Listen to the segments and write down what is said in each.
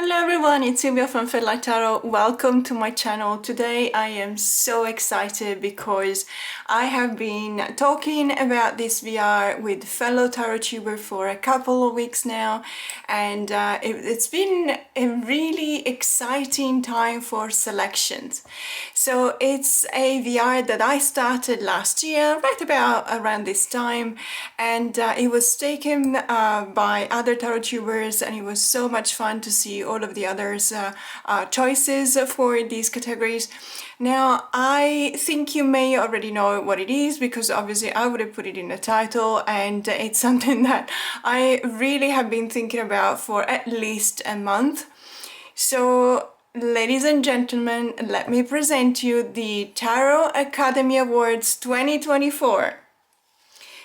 Hello everyone, it's Sylvia from Fedlight Tarot. Welcome to my channel. Today I am so excited because I have been talking about this VR with fellow tarot tuber for a couple of weeks now, and it's been a really exciting time for selections. So it's a VR that I started last year, right about around this time, and it was taken by other tarot tubers, and it was so much fun to see all of the others choices for these categories. Now I think you may already know what it is because obviously I would have put it in the title, and it's something that I really have been thinking about for at least a month. So ladies and gentlemen, let me present you the Tarot Academy Awards 2024.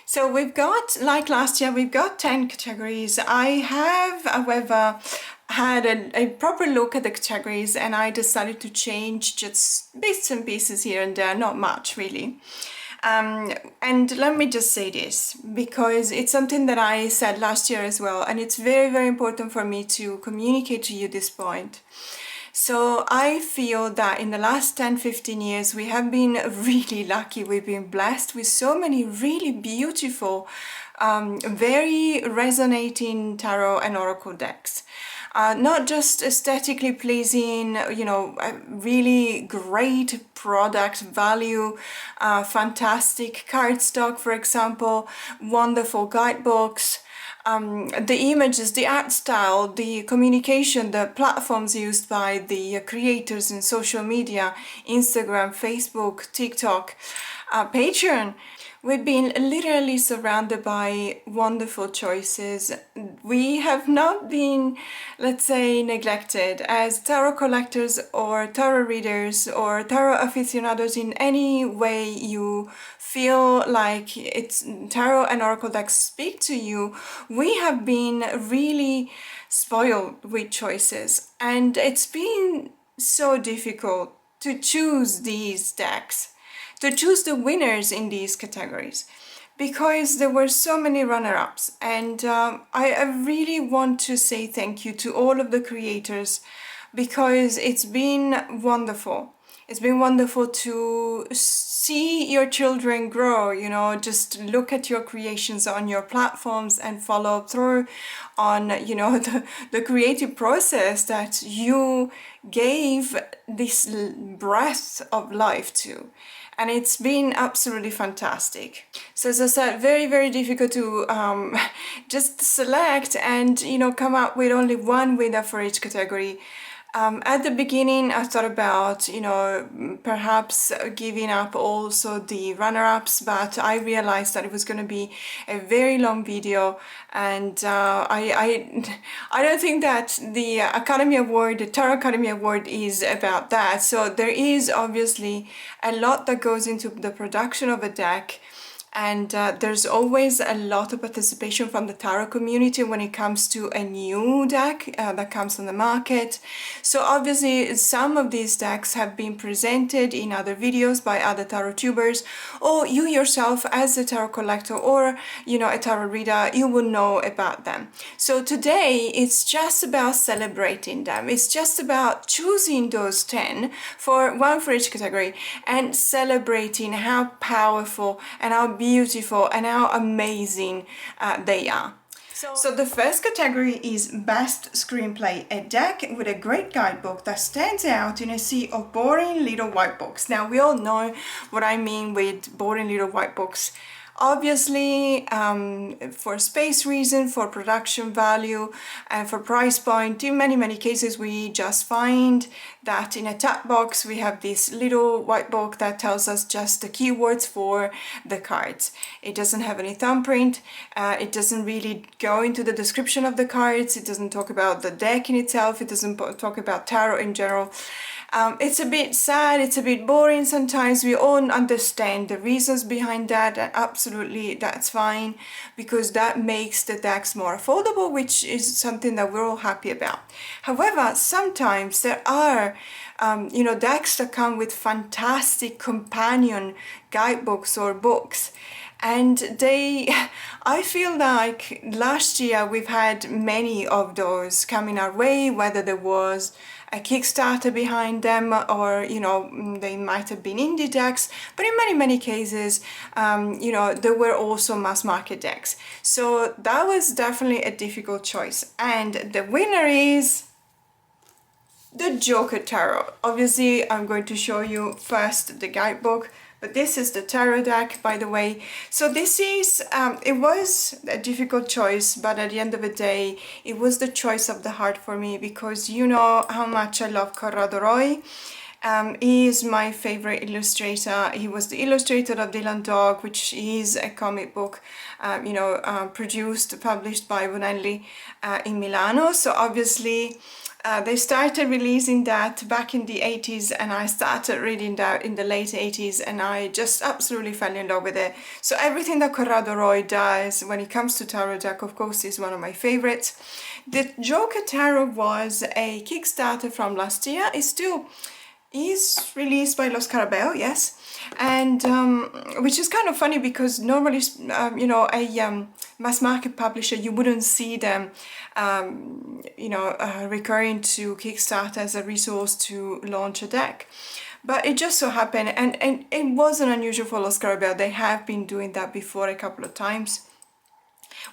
So we've got, like last year, we've got 10 categories. I have, however, had a proper look at the categories, and I decided to change just bits and pieces here and there, not much really. And let me just say this, because it's something that I said last year as well, and it's very, very important for me to communicate to you this point. So I feel that in the last 10-15 years we have been really lucky. We've been blessed with so many really beautiful, very resonating tarot and oracle decks. Not just aesthetically pleasing, you know, really great product value, fantastic cardstock, for example, wonderful guidebooks, the images, the art style, the communication, the platforms used by the creators in social media, Instagram, Facebook, TikTok, Patreon. We've been literally surrounded by wonderful choices. We have not been, let's say, neglected as tarot collectors or tarot readers or tarot aficionados in any way you feel like it's tarot and oracle decks speak to you. We have been really spoiled with choices, and it's been so difficult to choose these decks, to choose the winners in these categories, because there were so many runner-ups. And I really want to say thank you to all of the creators, because it's been wonderful. It's been wonderful to see your children grow, you know, just look at your creations on your platforms and follow through on, you know, the creative process that you gave this breath of life to. And it's been absolutely fantastic. So as I said, very, very difficult to just select and, you know, come up with only one winner for each category. At the beginning, I thought about, you know, perhaps giving up also the runner-ups, but I realized that it was going to be a very long video, and I don't think that the Academy Award, the Tarot Academy Award, is about that. So there is obviously a lot that goes into the production of a deck. And there's always a lot of participation from the tarot community when it comes to a new deck that comes on the market. So obviously some of these decks have been presented in other videos by other tarot tubers, or you yourself as a tarot collector or, you know, a tarot reader, you will know about them. So today it's just about celebrating them. It's just about choosing those 10, one for each category, and celebrating how powerful and how beautiful and how amazing they are. So the first category is Best Screenplay, a deck with a great guidebook that stands out in a sea of boring little white books. Now we all know what I mean with boring little white books. Obviously, for space reason, for production value, and for price point, in many cases we just find that in a tab box we have this little white book that tells us just the keywords for the cards. It doesn't have any thumbprint, it doesn't really go into the description of the cards, it doesn't talk about the deck in itself, it doesn't talk about tarot in general. It's a bit sad, it's a bit boring sometimes. We all understand the reasons behind that, and absolutely that's fine, because that makes the decks more affordable, which is something that we're all happy about. However, sometimes there are you know, decks that come with fantastic companion guidebooks or books, And I feel like last year we've had many of those coming our way, whether there was a Kickstarter behind them, or they might have been indie decks, but in many cases there were also mass market decks. So that was definitely a difficult choice, and the winner is the Joker Tarot. Obviously I'm going to show you first the guidebook, but this is the tarot deck, by the way. So this is, it was a difficult choice, but at the end of the day, it was the choice of the heart for me, because you know how much I love Corrado Roy. He is my favorite illustrator. He was the illustrator of Dylan Dog, which is a comic book, published by Bonelli in Milano. So obviously, they started releasing that back in the 80s, and I started reading that in the late 80s, and I just absolutely fell in love with it. So everything that Corrado Roy does when it comes to tarot deck, of course, is one of my favorites. The Joker Tarot was a Kickstarter from last year. It still is released by Los Carabeo, yes. And which is kind of funny, because normally a mass market publisher, you wouldn't see them recurring to Kickstarter as a resource to launch a deck. But it just so happened, and it wasn't unusual for Los Carabeo. They have been doing that before a couple of times.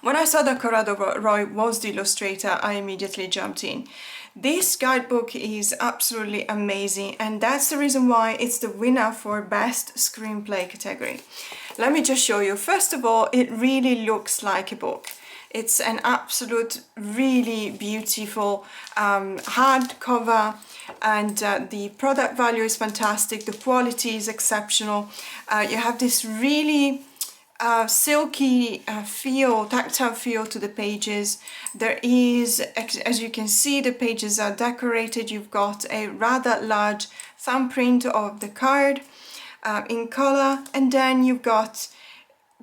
When I saw that Corrado Roy was the illustrator, I immediately jumped in. This guidebook is absolutely amazing, and that's the reason why it's the winner for Best Screenplay category. Let me just show you. First of all, it really looks like a book. It's an absolute, really beautiful hardcover, and the product value is fantastic. The quality is exceptional. You have this really silky feel, tactile feel to the pages. There is, as you can see, the pages are decorated. You've got a rather large thumbprint of the card in color, and then you've got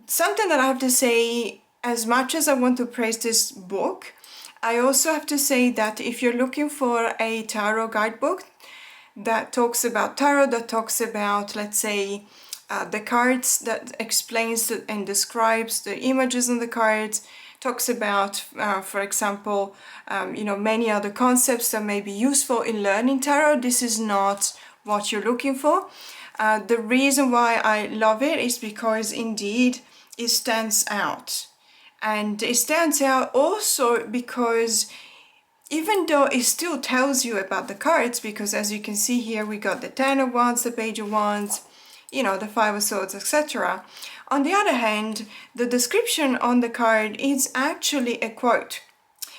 something that I have to say, as much as I want to praise this book, I also have to say that if you're looking for a tarot guidebook that talks about tarot, that talks about, let's say, the cards, that explains and describes the images on the cards, talks about, for example, many other concepts that may be useful in learning tarot. This is not what you're looking for. The reason why I love it is because indeed it stands out. And it stands out also because even though it still tells you about the cards, because as you can see here, we got the 10 of Wands, the Page of Wands, the 5 of Swords, etc. On the other hand, the description on the card is actually a quote.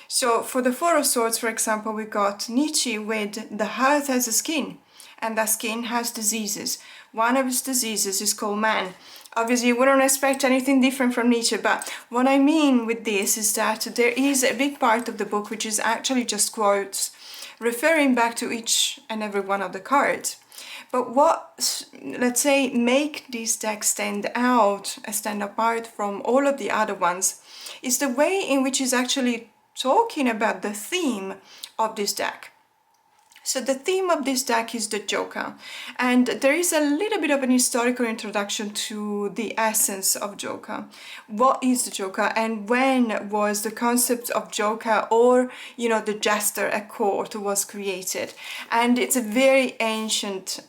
So for the 4 of Swords, for example, we got Nietzsche with "the heart has a skin, and that skin has diseases. One of its diseases is called man." Obviously, you wouldn't expect anything different from Nietzsche, but what I mean with this is that there is a big part of the book which is actually just quotes, referring back to each and every one of the cards. But what, let's say, make this deck stand apart from all of the other ones, is the way in which it's actually talking about the theme of this deck. So the theme of this deck is the Joker, and there is a little bit of an historical introduction to the essence of Joker. What is the Joker, and when was the concept of Joker, or the jester at court, was created? And it's a very ancient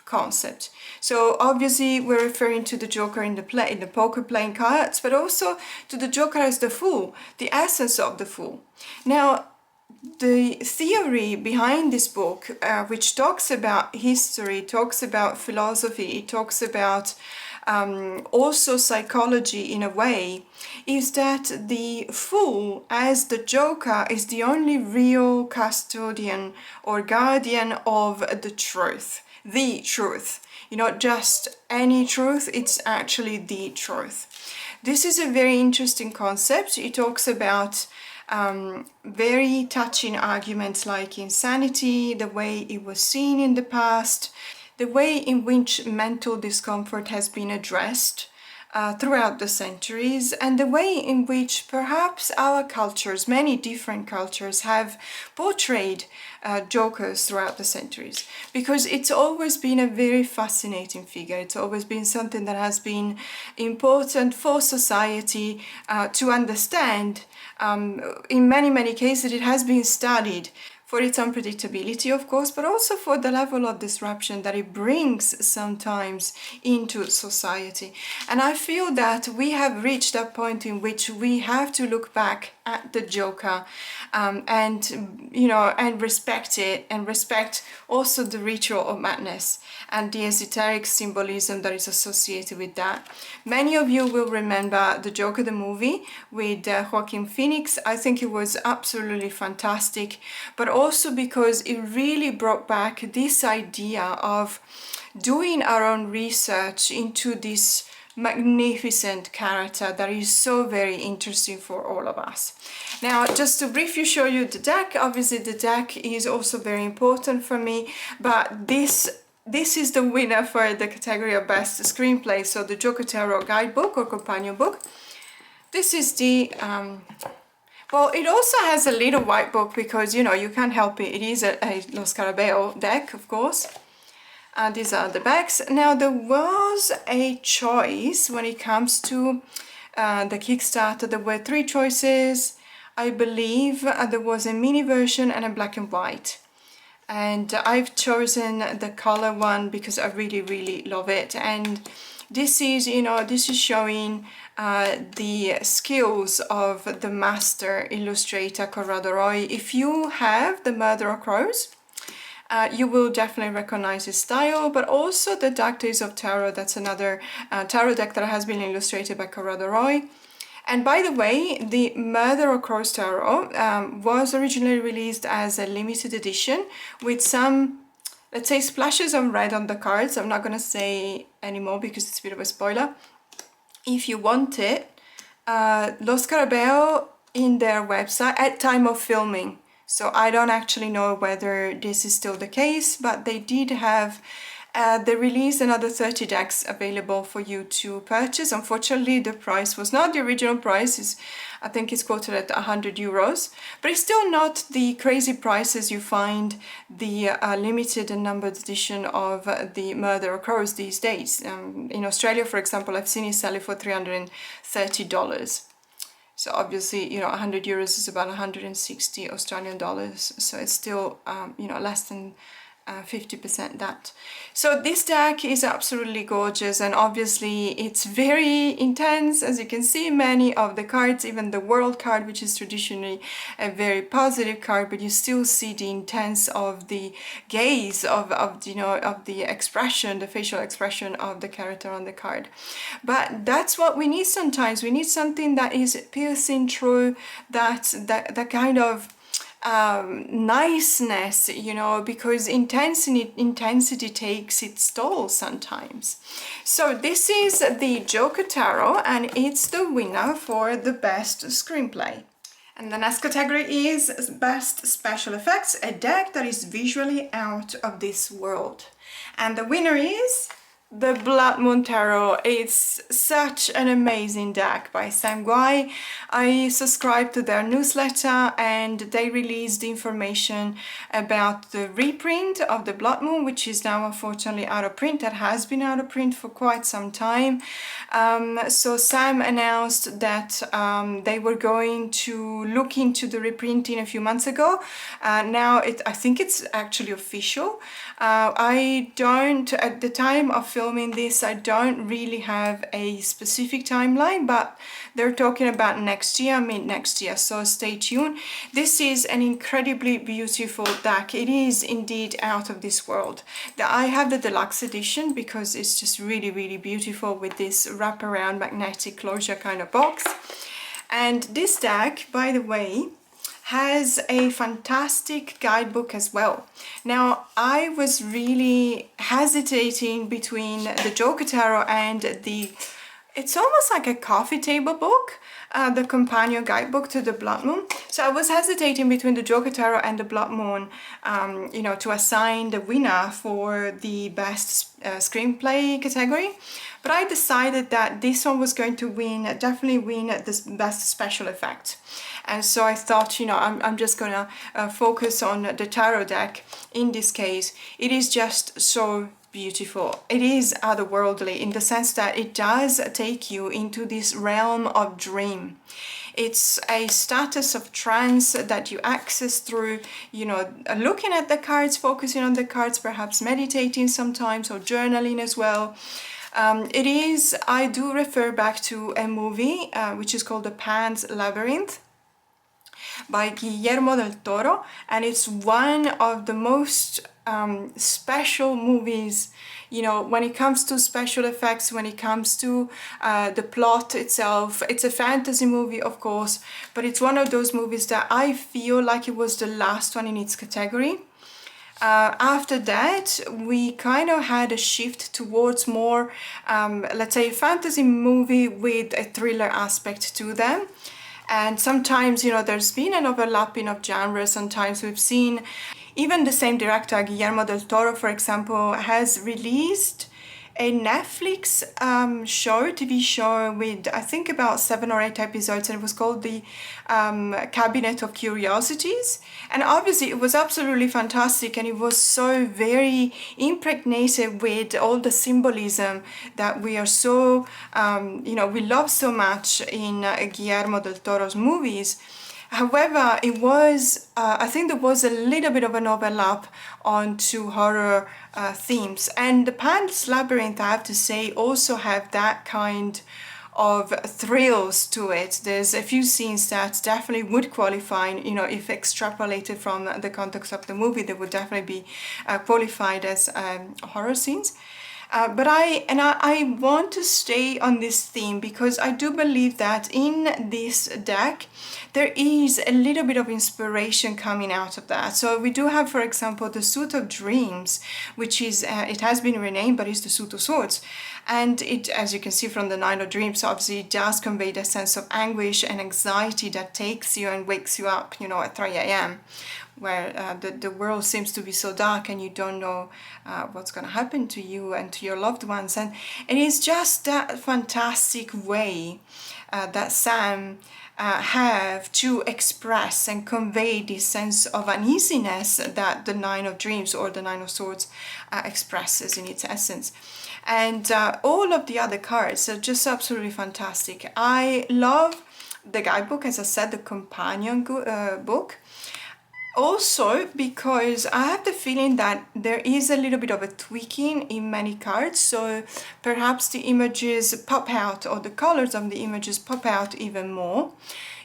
concept. So obviously we're referring to the Joker in the poker playing cards, but also to the Joker as the Fool, the essence of the Fool. Now, the theory behind this book, which talks about history, talks about philosophy, talks about also psychology in a way, is that the Fool, as the Joker, is the only real custodian or guardian of the truth. The truth. Not just any truth, it's actually the truth. This is a very interesting concept. It talks about very touching arguments like insanity, the way it was seen in the past, the way in which mental discomfort has been addressed throughout the centuries, and the way in which perhaps our cultures, many different cultures, have portrayed jokers throughout the centuries, because it's always been a very fascinating figure. It's always been something that has been important for society to understand. In many cases it has been studied for its unpredictability, of course, but also for the level of disruption that it brings sometimes into society. And I feel that we have reached that point in which we have to look back at the Joker, and and respect it, and respect also the ritual of madness and the esoteric symbolism that is associated with that. Many of you will remember the Joker, the movie with Joaquin Phoenix. I think it was absolutely fantastic, but also because it really brought back this idea of doing our own research into this magnificent character that is so very interesting for all of us. Now, just to briefly show you the deck, obviously the deck is also very important for me, but this is the winner for the category of best screenplay, so the Joker Tarot guidebook or companion book. This is the well, it also has a little white book because you can't help it. It is a Lo Scarabeo deck, of course. These are the backs. Now, there was a choice when it comes to the Kickstarter. There were 3 choices, I believe. There was a mini version and a black and white. And I've chosen the color one because I really love it. And this is, this is showing the skills of the master illustrator Corrado Roy. If you have the Murder of Crows, you will definitely recognize his style, but also the Dark Days of Tarot. That's another tarot deck that has been illustrated by Corrado Roy. And by the way, the Murder of Crows Tarot was originally released as a limited edition with some, let's say, splashes of red on the cards. I'm not going to say anymore because it's a bit of a spoiler. If you want it, Lo Scarabeo in their website at time of filming. So I don't actually know whether this is still the case, but they did have, they released another 30 decks available for you to purchase. Unfortunately, the price was not the original price. I think it's quoted at 100 euros, but it's still not the crazy prices you find the limited and numbered edition of the Murder of Crows these days. In Australia, for example, I've seen it selling for $330. So obviously, 100 euros is about 160 Australian dollars. So it's still, less than 50% that. So this deck is absolutely gorgeous, and obviously it's very intense. As you can see, many of the cards, even the World card, which is traditionally a very positive card, but you still see the intense of the gaze of the expression, the facial expression of the character on the card. But that's what we need sometimes. We need something that is piercing through that kind of niceness, because intensity takes its toll sometimes. So this is the Joker Tarot, and it's the winner for the best screenplay. And the next category is best special effects, a deck that is visually out of this world. And the winner is the Blood Moon Tarot. It's such an amazing deck by Sam Guai. I subscribed to their newsletter, and they released information about the reprint of the Blood Moon, which is now unfortunately out of print. That has been out of print for quite some time. So Sam announced that they were going to look into the reprinting a few months ago. Now I think it's actually official. I don't, at the time of filming this, I don't really have a specific timeline, but they're talking about next year, mid next year, so stay tuned. This is an incredibly beautiful deck. It is indeed out of this world. I have the deluxe edition because it's just really beautiful with this wraparound magnetic closure kind of box. And this deck, by the way, has a fantastic guidebook as well. Now, I was really hesitating between the Joker Tarot and it's almost like a coffee table book. the companion guidebook to the Blood Moon. So I was hesitating between the Joker Tarot and the Blood Moon, you know, to assign the winner for the best screenplay category. But I decided that this one was going to win, definitely win the best special effect. And so I thought, you know, I'm just gonna focus on the tarot deck in this case. It is just so beautiful. It is otherworldly in the sense that it does take you into this realm of dream. It's a status of trance that you access through, you know, looking at the cards, focusing on the cards, perhaps meditating sometimes or journaling as well. It is, I do refer back to a movie which is called The Pan's Labyrinth by Guillermo del Toro, and it's one of the most special movies, you know, when it comes to special effects, when it comes to the plot itself. It's a fantasy movie, of course, but it's one of those movies that I feel like it was the last one in its category. After that, we kind of had a shift towards more, let's say, fantasy movie with a thriller aspect to them. And sometimes, you know, there's been an overlapping of genres. Sometimes we've seen even the same director, Guillermo del Toro, for example, has released a Netflix TV show with, I think, about 7 or 8 episodes, and it was called the Cabinet of Curiosities. And obviously it was absolutely fantastic, and it was so very impregnated with all the symbolism that we are so, you know, we love so much in Guillermo del Toro's movies. However, it was, I think there was a little bit of an overlap onto horror themes. And the Pan's Labyrinth, I have to say, also have that kind of thrills to it. There's a few scenes that definitely would qualify, you know, if extrapolated from the context of the movie, they would definitely be qualified as horror scenes. But I want to stay on this theme because I do believe that in this deck there is a little bit of inspiration coming out of that. So we do have, for example, the Suit of Dreams, which is, it has been renamed, but it's the Suit of Swords. And it, as you can see from the Nine of Dreams, obviously it does convey the sense of anguish and anxiety that takes you and wakes you up, you know, at 3 a.m. where the world seems to be so dark and you don't know what's going to happen to you and to your loved ones. And it is just that fantastic way that Sam have to express and convey this sense of uneasiness that the Nine of Dreams or the Nine of Swords expresses in its essence. And all of the other cards are just absolutely fantastic. I love the guidebook, as I said, the companion book. Also because I have the feeling that there is a little bit of a tweaking in many cards, so perhaps the images pop out, or the colors of the images pop out even more.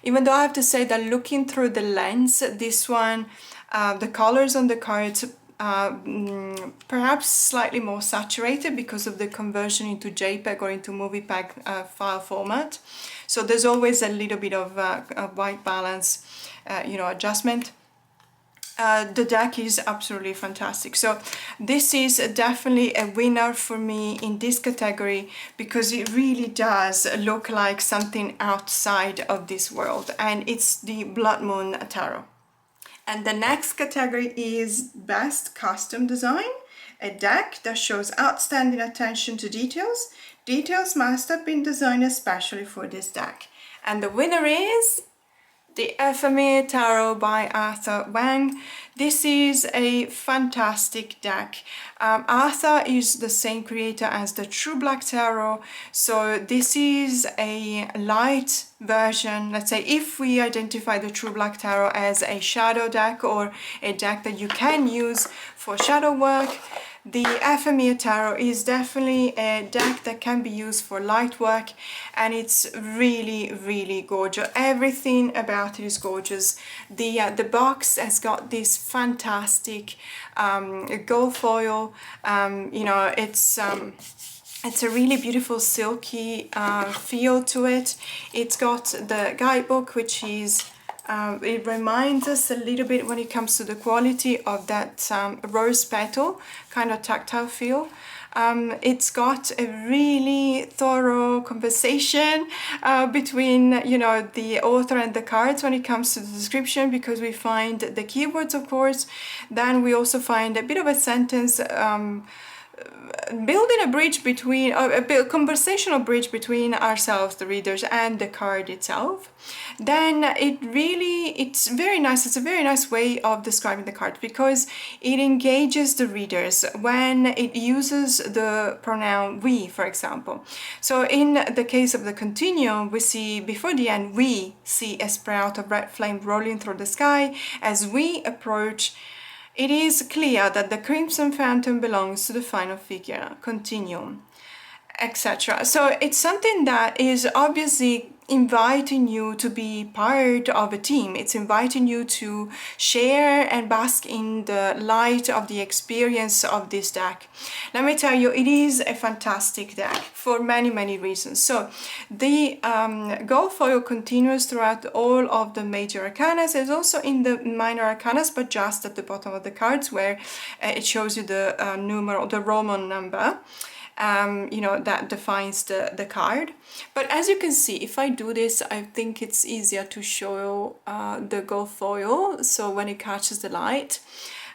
Even though I have to say that looking through the lens, this one, the colors on the cards perhaps slightly more saturated because of the conversion into JPEG or into MoviePeg file format. So there's always a little bit of white balance, you know, adjustment. The deck is absolutely fantastic. So this is definitely a winner for me in this category because it really does look like something outside of this world, and it's the Blood Moon Tarot. And the next category is Best Custom Design, a deck that shows outstanding attention to details. Details must have been designed especially for this deck. And the winner is the Ephemer Tarot by Arthur Wang. This is a fantastic deck. Arthur is the same creator as the True Black Tarot, so this is a light version. Let's say if we identify the True Black Tarot as a shadow deck or a deck that you can use for shadow work, the Ephemer Tarot is definitely a deck that can be used for light work, and it's really, really gorgeous. Everything about it is gorgeous. The box has got this fantastic gold foil. You know, it's a really beautiful silky feel to it. It's got the guidebook, which is it reminds us a little bit when it comes to the quality of that rose petal kind of tactile feel. It's got a really thorough conversation between, you know, the author and the cards when it comes to the description, because we find the keywords, of course. Then we also find a bit of a sentence building a bridge between, a conversational bridge between ourselves, the readers, and the card itself. Then it's very nice. It's a very nice way of describing the card, because it engages the readers when it uses the pronoun we, for example. So in the case of the continuum, we see before the end, we see a sprout of red flame rolling through the sky. As we approach, it is clear that the crimson phantom belongs to the final figure, continuum, etc. So it's something that is obviously inviting you to be part of a team. It's inviting you to share and bask in the light of the experience of this deck. Let me tell you, it is a fantastic deck for many, many reasons. So the gold foil continues throughout all of the major arcanas. It's also in the minor arcanas, but just at the bottom of the cards, where it shows you the numeral, the Roman number. You know, that defines the card. But as you can see, if I do this, I think it's easier to show the gold foil, so when it catches the light.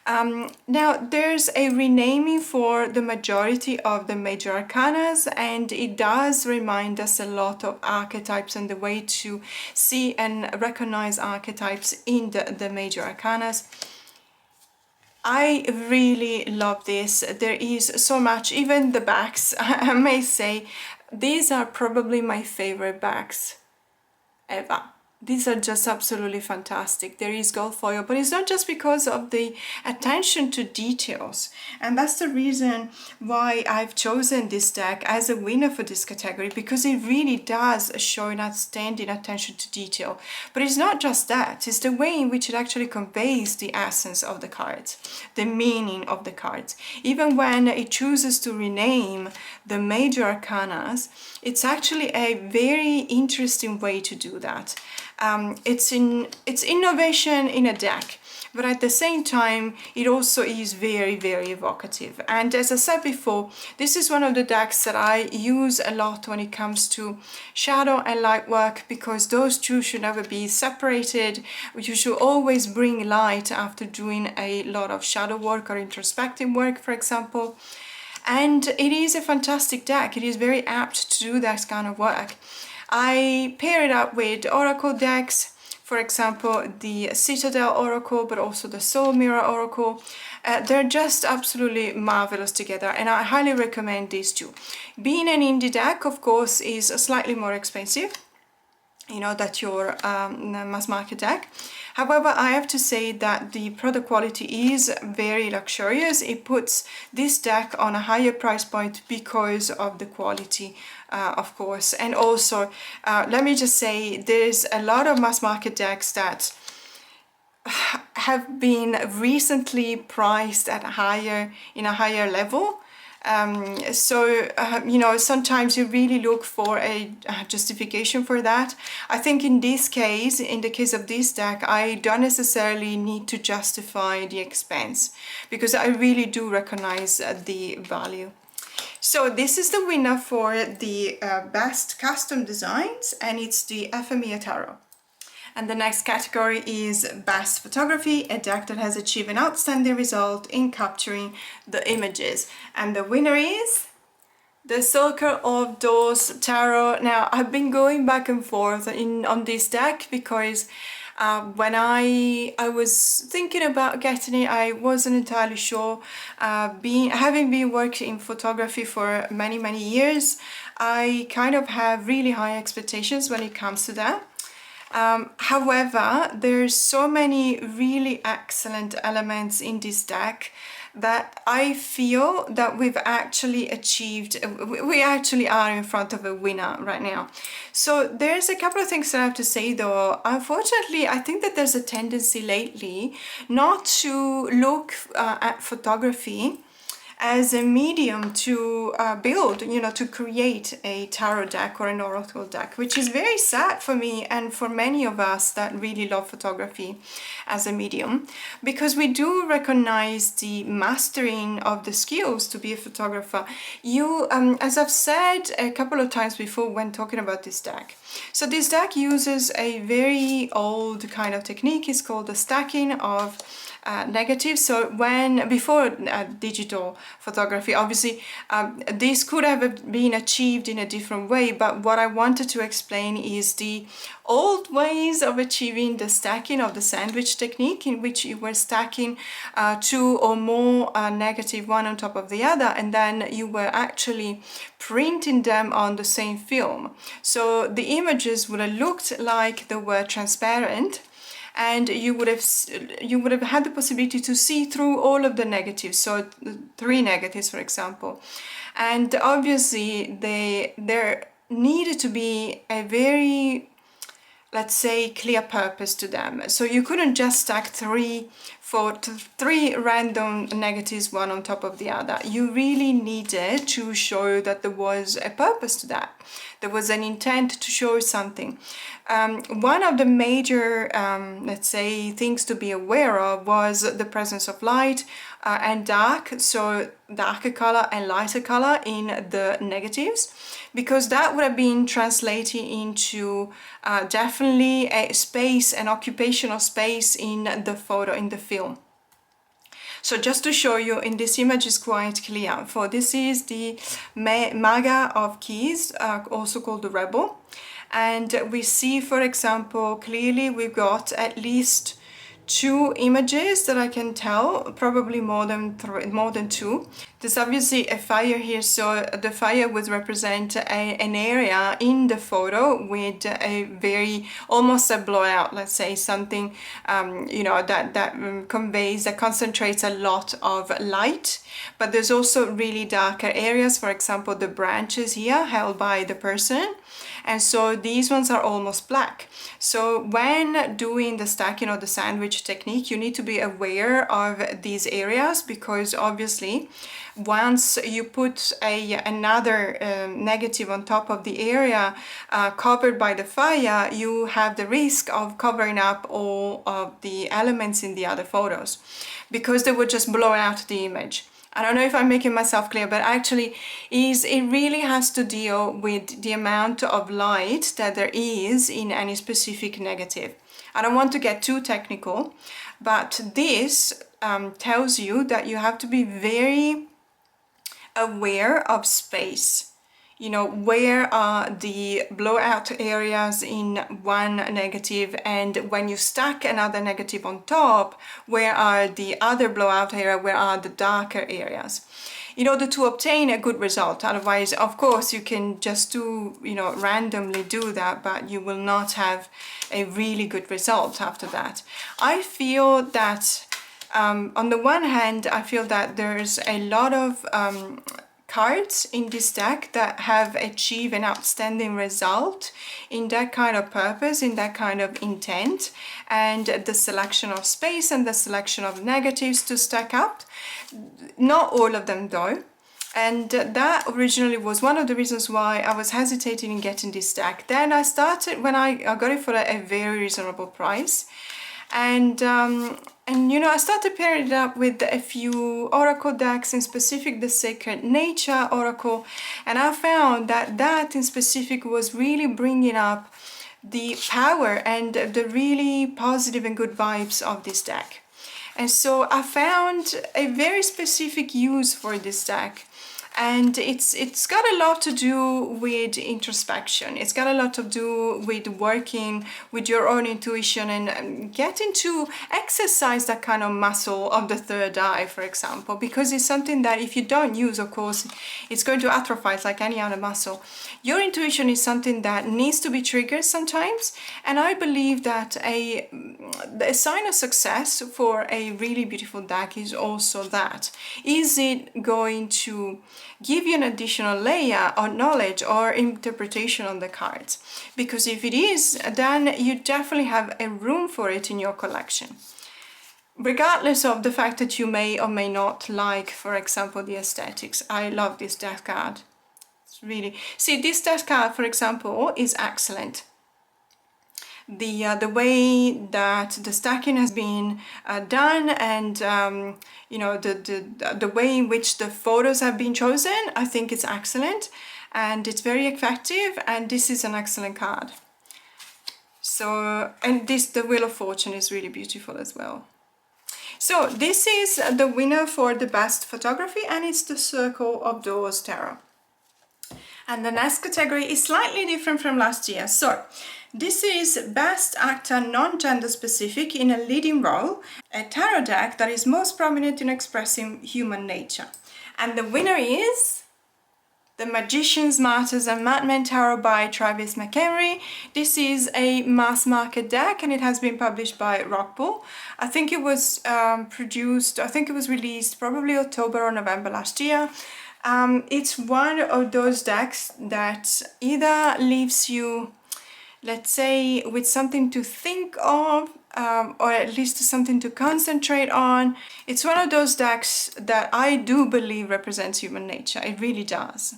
Now there's a renaming for the majority of the major arcanas, and it does remind us a lot of archetypes and the way to see and recognize archetypes in the major arcanas. I really love this. There is so much, even the backs, I may say, these are probably my favorite backs ever. These are just absolutely fantastic. There is gold foil, but it's not just because of the attention to details. And that's the reason why I've chosen this deck as a winner for this category, because it really does show an outstanding attention to detail. But it's not just that, it's the way in which it actually conveys the essence of the cards, the meaning of the cards. Even when it chooses to rename the major arcanas, it's actually a very interesting way to do that. It's innovation in a deck, but at the same time, it also is very, very evocative. And as I said before, this is one of the decks that I use a lot when it comes to shadow and light work, because those two should never be separated. You should always bring light after doing a lot of shadow work or introspective work, for example. And it is a fantastic deck. It is very apt to do that kind of work. I pair it up with oracle decks, for example, the Citadel Oracle, but also the Soul Mirror Oracle. They're just absolutely marvelous together, and I highly recommend these two. Being an indie deck, of course, is slightly more expensive, you know, that your mass market deck. However, I have to say that the product quality is very luxurious. It puts this deck on a higher price point because of the quality, of course. And also, let me just say, there's a lot of mass market decks that have been recently priced at in a higher level. You know, sometimes you really look for a justification for that. I think in this case, in the case of this deck, I don't necessarily need to justify the expense, because I really do recognize the value. So this is the winner for the best custom designs, and it's the FME Tarot. And the next category is Best Photography, a deck that has achieved an outstanding result in capturing the images. And the winner is the Circle of Doors Tarot. Now, I've been going back and forth on this deck, because when I was thinking about getting it, I wasn't entirely sure. Having been working in photography for many, many years, I kind of have really high expectations when it comes to that. However, there's so many really excellent elements in this deck that I feel that we actually are in front of a winner right now. So there's a couple of things that I have to say though. Unfortunately, I think that there's a tendency lately not to look at photography as a medium to build, to create a tarot deck or an oracle deck, which is very sad for me and for many of us that really love photography as a medium, because we do recognize the mastering of the skills to be a photographer. You, as I've said a couple of times before when talking about this deck, so this deck uses a very old kind of technique. It's called the stacking of negatives. So before digital photography, obviously this could have been achieved in a different way, but what I wanted to explain is the old ways of achieving the stacking of the sandwich technique, in which you were stacking two or more negative one on top of the other, and then you were actually printing them on the same film. So the images would have looked like they were transparent, and you would have had the possibility to see through all of the negatives, so 3 negatives for example. And obviously there needed to be a very, let's say, clear purpose to them. So you couldn't just stack three random negatives one on top of the other. You really needed to show that there was a purpose to that. There was an intent to show something. One of the major, let's say, things to be aware of was the presence of light and dark, so darker color and lighter color in the negatives, because that would have been translating into definitely a space, an occupational space in the photo, in the film. So just to show you, in this image is quite clear. For this is the Maga of Keys, also called the Rebel. And we see, for example, clearly we've got at least 2 images that I can tell, probably more than 2. There's obviously a fire here, so the fire would represent an area in the photo with a very, almost a blowout, let's say, something that conveys, that concentrates a lot of light. But there's also really darker areas, for example the branches here held by the person, and so these ones are almost black. So when doing the stacking or the sandwich technique, you need to be aware of these areas, because obviously once you put another negative on top of the area covered by the fire, you have the risk of covering up all of the elements in the other photos, because they would just blow out the image. I don't know if I'm making myself clear, but actually it really has to deal with the amount of light that there is in any specific negative. I don't want to get too technical, but this tells you that you have to be very aware of space. Where are the blowout areas in one negative, and when you stack another negative on top, where are the other blowout area, where are the darker areas, in order to obtain a good result. Otherwise, of course, you can just randomly do that, but you will not have a really good result after that. I feel that on the one hand, I feel that there's a lot of cards in this deck that have achieved an outstanding result in that kind of purpose, in that kind of intent, and the selection of space and the selection of negatives to stack up. Not all of them though, and that originally was one of the reasons why I was hesitating in getting this deck. Then I started, when I got it for a very reasonable price, and I started pairing it up with a few oracle decks, in specific the Sacred Nature Oracle, and I found that in specific was really bringing up the power and the really positive and good vibes of this deck. And so I found a very specific use for this deck. And it's got a lot to do with introspection. It's got a lot to do with working with your own intuition and getting to exercise that kind of muscle of the third eye, for example, because it's something that if you don't use, of course, it's going to atrophy like any other muscle. Your intuition is something that needs to be triggered sometimes, and I believe that a sign of success for a really beautiful deck is also that. Is it going to give you an additional layer of knowledge or interpretation on the cards? Because if it is, then you definitely have a room for it in your collection. regardless of the fact that you may or may not like, for example, the aesthetics. I love this deck card. It's really, see, this deck card, for example, is excellent. The way that the stacking has been done, and you know, the way in which the photos have been chosen, I think it's excellent and it's very effective, and this is an excellent card. So, and this, the Wheel of Fortune, is really beautiful as well. So this is the winner for the best photography, and it's the Circle of Doors Tarot. And the next category is slightly different from last year. So this is Best Actor Non-Gender Specific in a Leading Role, a tarot deck that is most prominent in expressing human nature. And the winner is The Magicians, Martyrs and Madmen Tarot by Travis McHenry. This is a mass market deck and it has been published by Rockpool. I think it was released probably October or November last year. It's one of those decks that either leaves you, let's say, with something to think of, or at least something to concentrate on. It's one of those decks that I do believe represents human nature. It really does.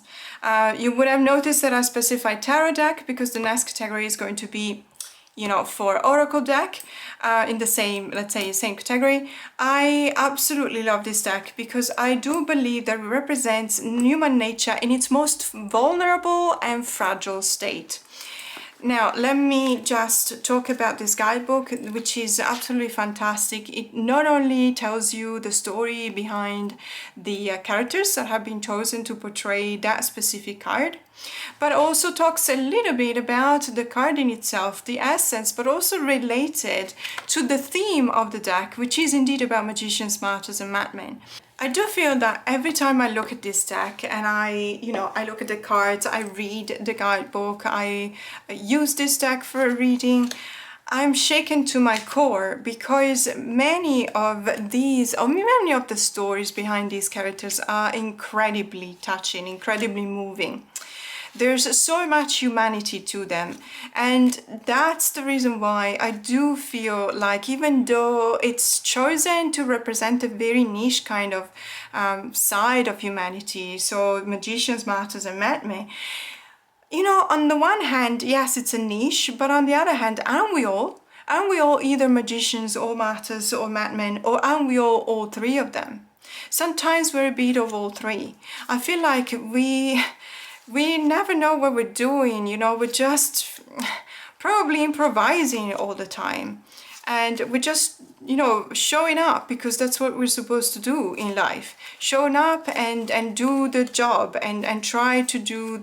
You would have noticed that I specified tarot deck because the next category is going to be, you know, for oracle deck, in the same, let's say, same category. I absolutely love this deck because I do believe that it represents human nature in its most vulnerable and fragile state. Now, let me just talk about this guidebook, which is absolutely fantastic. It not only tells you the story behind the characters that have been chosen to portray that specific card, but also talks a little bit about the card in itself, the essence, but also related to the theme of the deck, which is indeed about magicians, martyrs and madmen. I do feel that every time I look at this deck and I look at the cards, I read the guidebook, I use this deck for a reading, I'm shaken to my core because many of the stories behind these characters are incredibly touching, incredibly moving. There's so much humanity to them, and that's the reason why I do feel like, even though it's chosen to represent a very niche kind of side of humanity, so magicians, martyrs and madmen, you know, on the one hand, yes, it's a niche, but on the other hand, aren't we all? Aren't we all either magicians or martyrs or madmen, or aren't we all three of them? Sometimes we're a bit of all three. I feel like we never know what we're doing, you know, we're just probably improvising all the time. And we're just, you know, showing up because that's what we're supposed to do in life. Showing up and do the job and try to do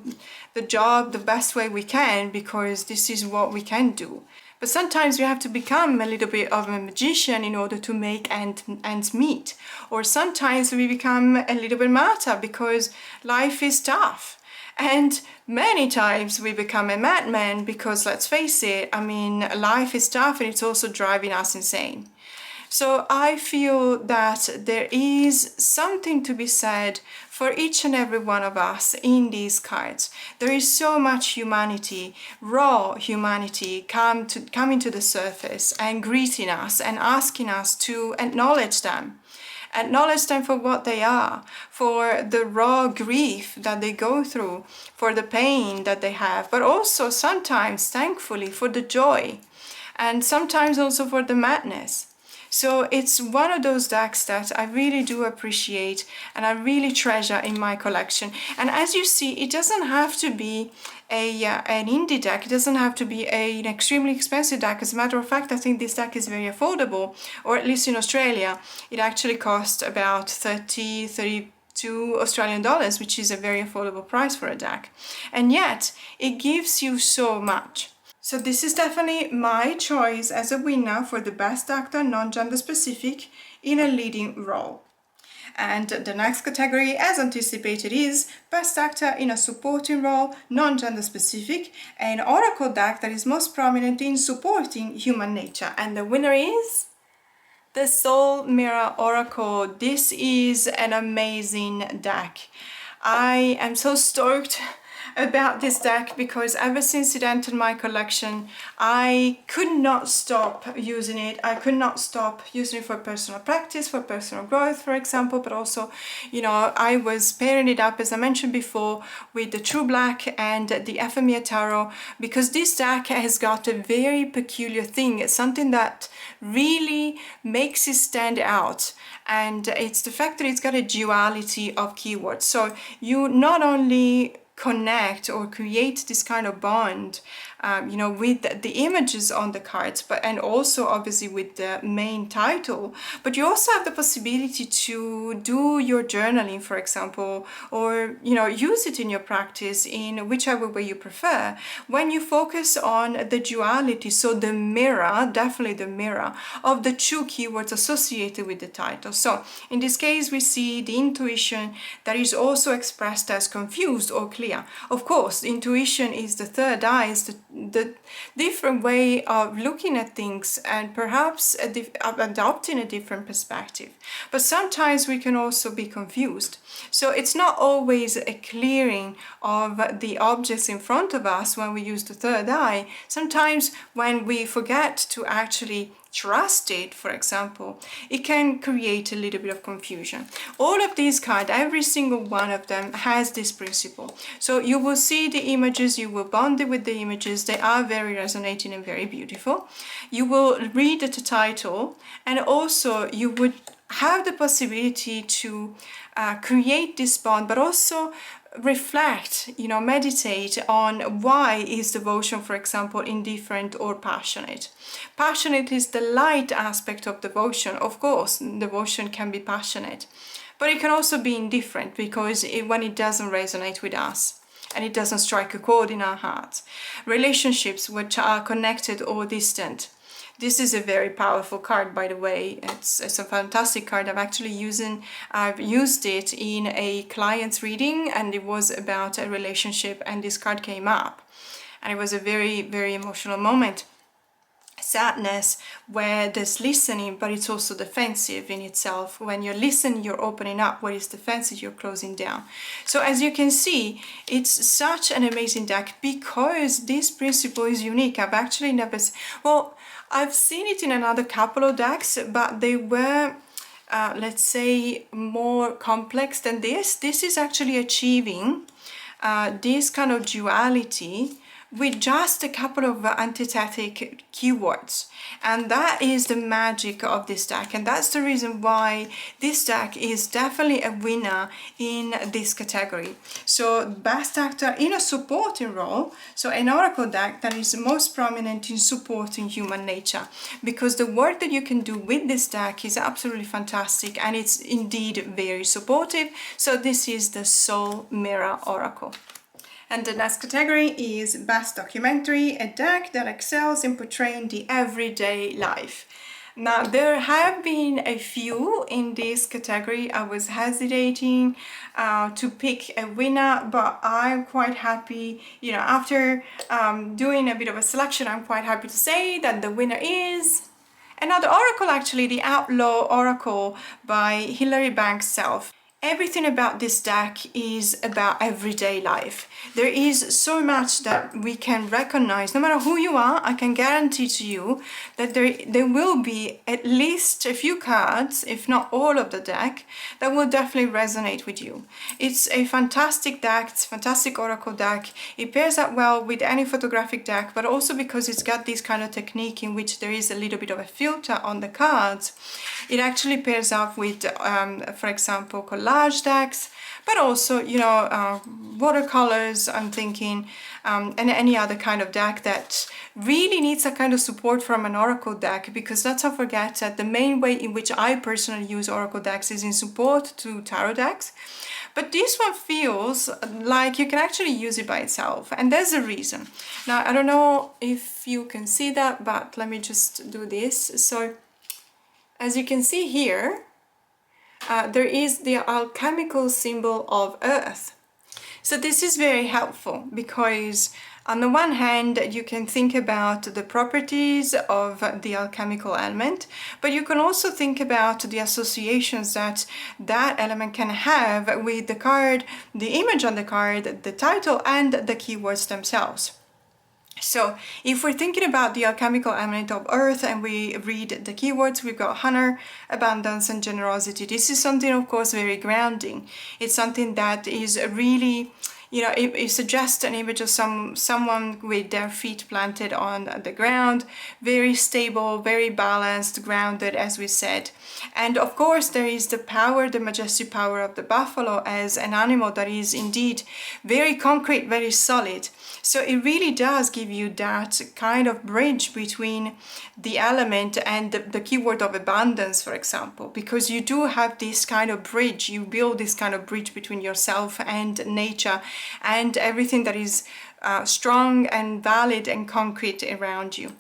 the job the best way we can because this is what we can do. But sometimes we have to become a little bit of a magician in order to make ends meet. Or sometimes we become a little bit martyr because life is tough. And many times we become a madman because, let's face it, I mean, life is tough and it's also driving us insane. So I feel that there is something to be said for each and every one of us in these cards. There is so much humanity, raw humanity, coming to the surface and greeting us and asking us to acknowledge them. Acknowledge them for what they are, for the raw grief that they go through, for the pain that they have, but also sometimes, thankfully, for the joy, and sometimes also for the madness. So it's one of those decks that I really do appreciate and I really treasure in my collection. And as you see, it doesn't have to be an indie deck. It doesn't have to be an extremely expensive deck. As a matter of fact, I think this deck is very affordable, or at least in Australia. It actually costs about 32 Australian dollars, which is a very affordable price for a deck. And yet, it gives you so much. So this is definitely my choice as a winner for the Best Actor Non-Gender Specific in a Leading Role. And the next category, as anticipated, is Best Actor in a Supporting Role, Non-Gender Specific, an oracle deck that is most prominent in supporting human nature. And the winner is the Soul Mirror Oracle. This is an amazing deck. I am so stoked. about this deck because ever since it entered my collection, I could not stop using it. I could not stop using it for personal practice, for personal growth, for example, but also, you know, I was pairing it up, as I mentioned before, with the True Black and the Ephemera Tarot, because this deck has got a very peculiar thing. It's something that really makes it stand out, and it's the fact that it's got a duality of keywords. So you not only connect or create this kind of bond, you know, with the images on the cards, but and also obviously with the main title, but you also have the possibility to do your journaling, for example, or, you know, use it in your practice in whichever way you prefer, when you focus on the duality. So the mirror, definitely the mirror of the two keywords associated with the title. So in this case, we see the intuition that is also expressed as confused or clear. Of course, intuition is the third eye, is the different way of looking at things, and perhaps adopting a different perspective. But sometimes we can also be confused. So it's not always a clearing of the objects in front of us when we use the third eye. Sometimes when we forget to actually trust it, for example, it can create a little bit of confusion. All of these cards, every single one of them has this principle. So you will see the images, you will bond it with the images. They are very resonating and very beautiful. You will read the title, and also you would have the possibility to create this bond, but also reflect, you know, meditate on why is devotion, for example, indifferent or passionate. Passionate is the light aspect of devotion. Of course, devotion can be passionate, but it can also be indifferent because when it doesn't resonate with us and it doesn't strike a chord in our hearts. Relationships which are connected or distant. This is a very powerful card, by the way. It's a fantastic card. I've used it in a client's reading, and it was about a relationship, and this card came up. And it was a very, very emotional moment. Sadness, where there's listening, but it's also defensive in itself. When you're listening, you're opening up. Where it's defensive, you're closing down. So as you can see, it's such an amazing deck because this principle is unique. I've actually never, I've seen it in another couple of decks, but they were, let's say, more complex than this. This is actually achieving this kind of duality with just a couple of antithetic keywords, and that is the magic of this deck, and that's the reason why this deck is definitely a winner in this category. So best actor in a supporting role, so an oracle deck that is most prominent in supporting human nature, because the work that you can do with this deck is absolutely fantastic, and it's indeed very supportive. So this is the Soul Mirror Oracle. And the next category is Best Documentary, a deck that excels in portraying the everyday life. Now, there have been a few in this category. I was hesitating to pick a winner, but I'm quite happy, you know, after doing a bit of a selection, I'm quite happy to say that the winner is another oracle, actually, the Outlaw Oracle by Hilary Banks Self. Everything about this deck is about everyday life. There is so much that we can recognize. No matter who you are, I can guarantee to you that there will be at least a few cards, if not all of the deck, that will definitely resonate with you. It's a fantastic deck, it's a fantastic oracle deck. It pairs up well with any photographic deck, but also because it's got this kind of technique in which there is a little bit of a filter on the cards. It actually pairs up with, for example, collage decks, but also, you know, watercolors, I'm thinking, and any other kind of deck that really needs a kind of support from an oracle deck, because let's not forget that the main way in which I personally use oracle decks is in support to tarot decks. But this one feels like you can actually use it by itself, and there's a reason. Now, I don't know if you can see that, but let me just do this. So as you can see here, there is the alchemical symbol of earth. So this is very helpful because On the one hand, you can think about the properties of the alchemical element, but you can also think about the associations that that element can have with the card, the image on the card, the title, and the keywords themselves. So if we're thinking about the alchemical element of earth and we read the keywords, we've got honor, abundance, and generosity. This is something, of course, very grounding. It's something that is really, you know, it suggests an image of someone with their feet planted on the ground, very stable, very balanced, grounded, as we said. And of course, there is the power, the majestic power of the buffalo as an animal that is indeed very concrete, very solid. So it really does give you that kind of bridge between the element and the keyword of abundance, for example, because you do have this kind of bridge, you build this kind of bridge between yourself and nature and everything that is strong and valid and concrete around you.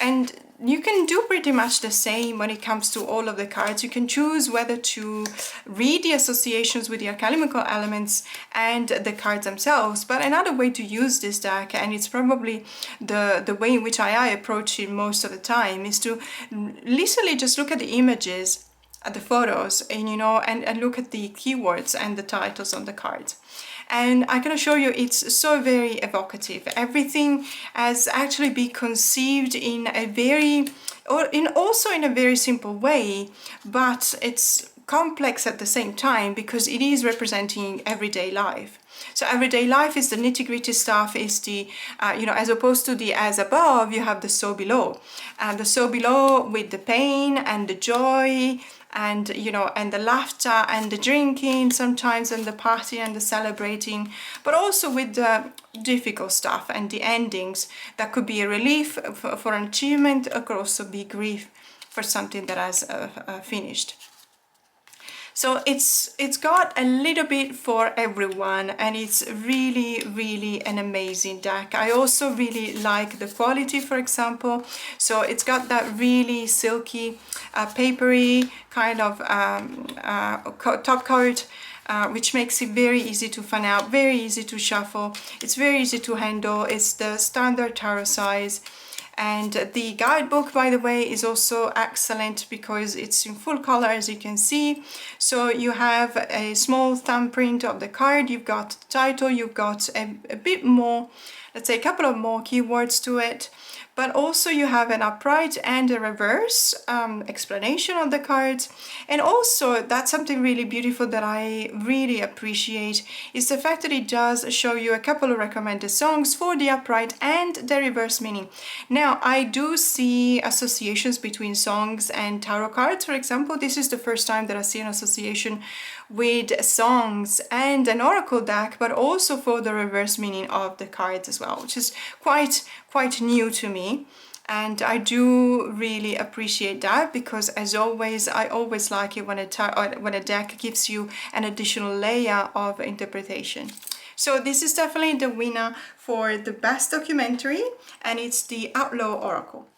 And you can do pretty much the same when it comes to all of the cards. You can choose whether to read the associations with the alchemical elements and the cards themselves. But another way to use this deck, and it's probably the way in which I approach it most of the time, is to literally just look at the images, at the photos, and and look at the keywords and the titles on the cards. And I can assure you it's so very evocative. Everything has actually been conceived in a very, also in a very simple way, but it's complex at the same time because it is representing everyday life. So everyday life is the nitty-gritty stuff, is the, as opposed to the as above, you have the so below. The so below with the pain and the joy, and and the laughter and the drinking sometimes, and the party and the celebrating, but also with the difficult stuff and the endings. That could be a relief for an achievement, or could also be grief for something that has finished. So it's got a little bit for everyone, and it's really an amazing deck. I also really like the quality, for example. So it's got that really silky, papery kind of top coat, which makes it very easy to fan out, very easy to shuffle. It's very easy to handle. It's the standard tarot size. And the guidebook, by the way, is also excellent because it's in full color, as you can see. So you have a small thumbprint of the card, you've got the title, you've got a bit more, let's say a couple of more keywords to it. But also you have an upright and a reverse explanation of the cards. And also that's something really beautiful that I really appreciate, is the fact that it does show you a couple of recommended songs for the upright and the reverse meaning. Now I do see associations between songs and tarot cards, for example. This is the first time that I see an association with songs and an oracle deck, but also for the reverse meaning of the cards as well, which is quite new to me. And I do really appreciate that, because as always, I always like it when a deck gives you an additional layer of interpretation. So this is definitely the winner for the best documentary, and it's the Outlaw Oracle.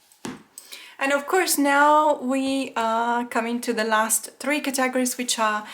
And of course, now we are coming to the last three categories, which are,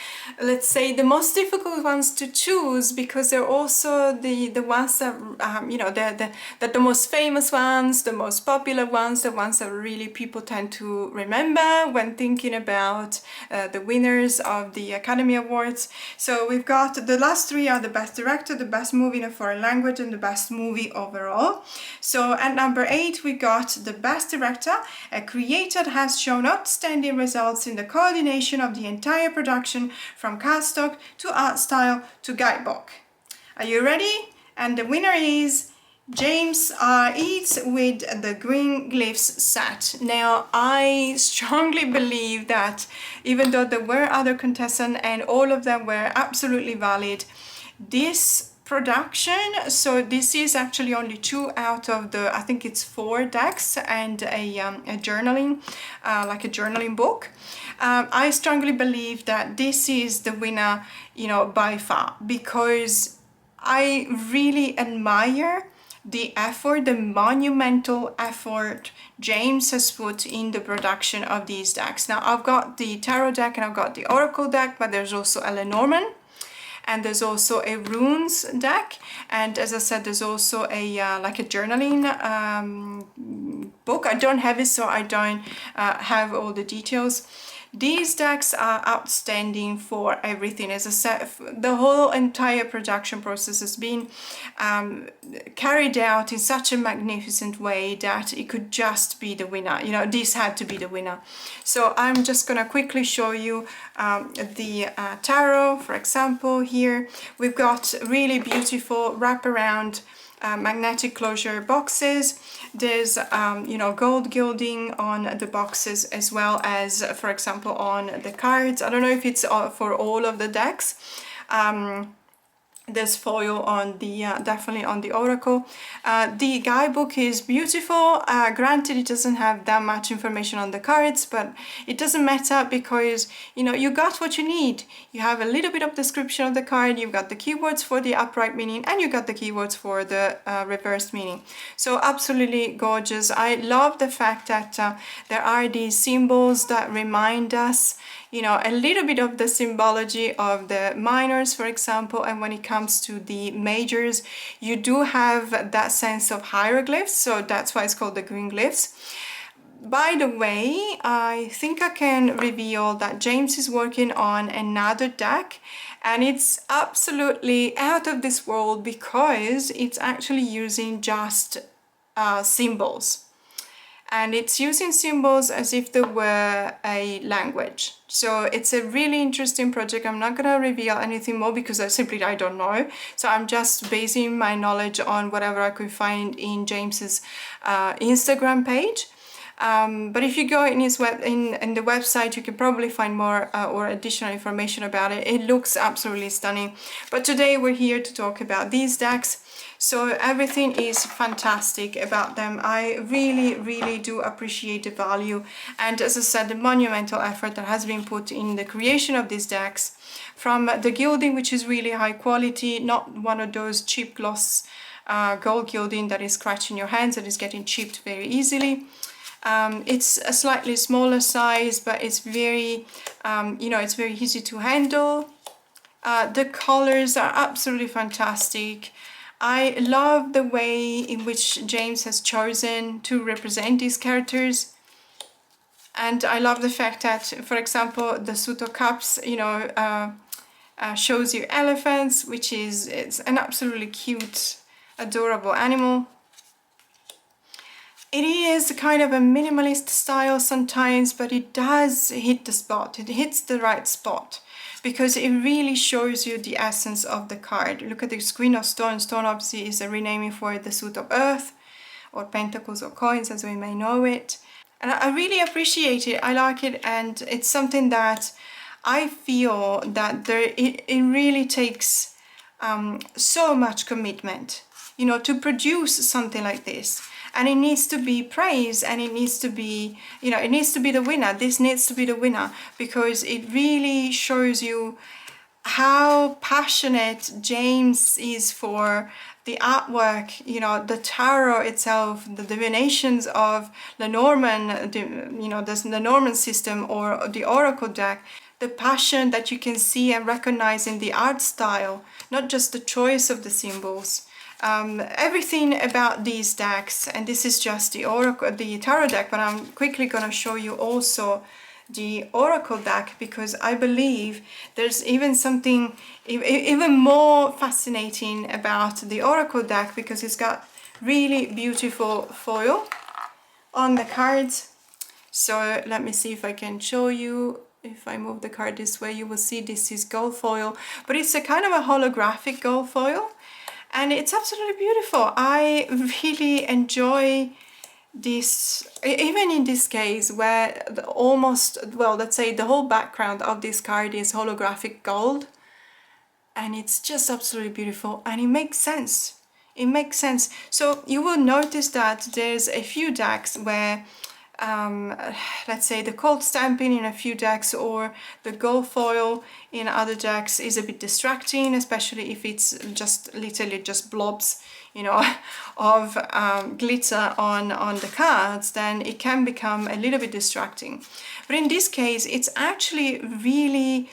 let's say, the most difficult ones to choose, because they're also the ones that, they're the most famous ones, the most popular ones, the ones that really people tend to remember when thinking about the winners of the Academy Awards. So we've got the last three are the best director, the best movie in a foreign language, and the best movie overall. So at number 8, we got the best director. A creator has shown outstanding results in the coordination of the entire production, from cast stock to art style to guidebook. Are you ready? And the winner is James R. Eads with the Green Glyphs set. Now, I strongly believe that even though there were other contestants and all of them were absolutely valid, this production, so this is actually only 2 out of the, I think it's 4 decks and a journaling, like a journaling book. I strongly believe that this is the winner, by far, because I really admire the effort, the monumental effort James has put in the production of these decks. Now, I've got the tarot deck and I've got the oracle deck, but there's also a Lenormand. and there's also a runes deck, and as I said, there's also a like a journaling book. I don't have it, so I don't have all the details. These decks are outstanding for everything. As I said, the whole entire production process has been carried out in such a magnificent way that it could just be the winner. You know, this had to be the winner. So I'm just gonna quickly show you the tarot. For example, here we've got really beautiful wraparound magnetic closure boxes. There's you know, gold gilding on the boxes, as well as, for example, on the cards. I don't know if it's for all of the decks. There's foil on the definitely on the oracle. The guidebook is beautiful. Granted, it doesn't have that much information on the cards, but it doesn't matter, because you know, you got what you need. You have a little bit of description of the card, you've got the keywords for the upright meaning, and you got the keywords for the reversed meaning. So absolutely gorgeous. I love the fact that there are these symbols that remind us, you know, a little bit of the symbology of the minors, for example, and when it comes to the majors, you do have that sense of hieroglyphs, so that's why it's called the green glyphs. By the way, I think I can reveal that James is working on another deck, and it's absolutely out of this world, because it's actually using just symbols. And it's using symbols as if they were a language. So it's a really interesting project. I'm not gonna reveal anything more because I don't know. So I'm just basing my knowledge on whatever I could find in James's Instagram page. But if you go in his in the website, you can probably find more or additional information about it. It looks absolutely stunning. But today we're here to talk about these decks. So everything is fantastic about them. I really, really do appreciate the value, and as I said, the monumental effort that has been put in the creation of these decks. From the gilding, which is really high quality, not one of those cheap gloss gold gilding that is scratching your hands and is getting chipped very easily. It's a slightly smaller size, but it's very, you know, it's very easy to handle. The colors are absolutely fantastic. I love the way in which James has chosen to represent these characters. And I love the fact that, for example, the suit of cups, you know, shows you elephants, which is, it's an absolutely cute, adorable animal. It is kind of a minimalist style sometimes, but it does hit the spot. It hits the right spot, because it really shows you the essence of the card. Look at the Queen of Stones. Stone obviously is a renaming for the suit of earth, or pentacles or coins as we may know it. And I really appreciate it. I like it, and it's something that I feel that it really takes so much commitment, you know, to produce something like this. And it needs to be praised, and it needs to be, you know, it needs to be the winner. This needs to be the winner, because it really shows you how passionate James is for the artwork, you know, the tarot itself, the divinations of Lenormand, you know, the Norman system or the oracle deck. The passion that you can see and recognize in the art style, not just the choice of the symbols. Everything about these decks, and this is just the oracle, the tarot deck, but I'm quickly going to show you also the oracle deck, because I believe there's even something even more fascinating about the oracle deck, because it's got really beautiful foil on the cards. So let me see if I can show you. If I move the card this way, you will see this is gold foil, but it's a kind of a holographic gold foil. And it's absolutely beautiful. I really enjoy this, even in this case where almost, well, let's say the whole background of this card is holographic gold. And it's just absolutely beautiful, and it makes sense. It makes sense. So you will notice that there's a few decks where let's say the cold stamping in a few decks or the gold foil in other decks is a bit distracting, especially if it's just literally just blobs, you know, of glitter on the cards. Then it can become a little bit distracting. But in this case, it's actually really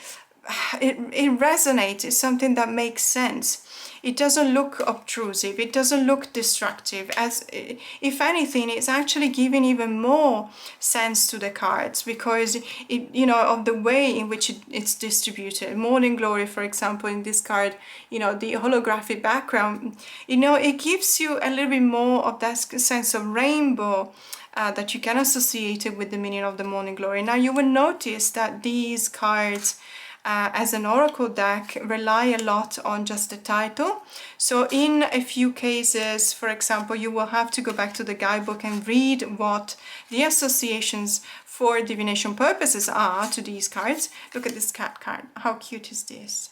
it resonates. It's something that makes sense. It doesn't look obtrusive, it doesn't look destructive. As if anything, it's actually giving even more sense to the cards, because it, you know, of the way in which it's distributed. Morning Glory, for example, in this card, you know, the holographic background, you know, it gives you a little bit more of that sense of rainbow that you can associate it with the meaning of the Morning Glory. Now you will notice that these cards as an oracle deck rely a lot on just the title. So in a few cases, for example, you will have to go back to the guidebook and read what the associations for divination purposes are to these cards. Look at this cat card. How cute is this?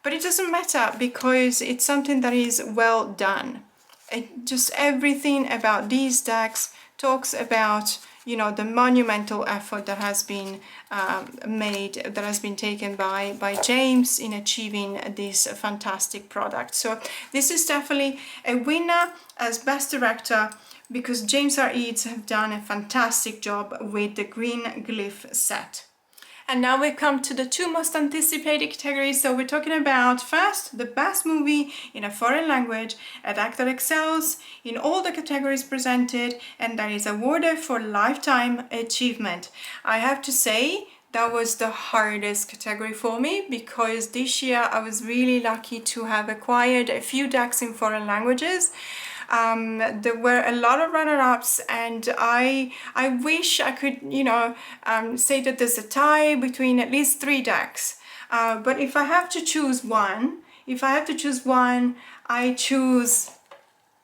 But it doesn't matter, because it's something that is well done. Just everything about these decks talks about, you know, the monumental effort that has been made, that has been taken by James in achieving this fantastic product. So this is definitely a winner as best director, because James R. Eads have done a fantastic job with the Green Glyph set. And now we come to the two most anticipated categories. So we're talking about, first, the best movie in a foreign language, a deck that excels in all the categories presented and that is awarded for lifetime achievement. I have to say, that was the hardest category for me, because this year I was really lucky to have acquired a few decks in foreign languages. There were a lot of runner-ups, and I wish I could, you know, say that there's a tie between at least 3 decks. But if I have to choose one, I choose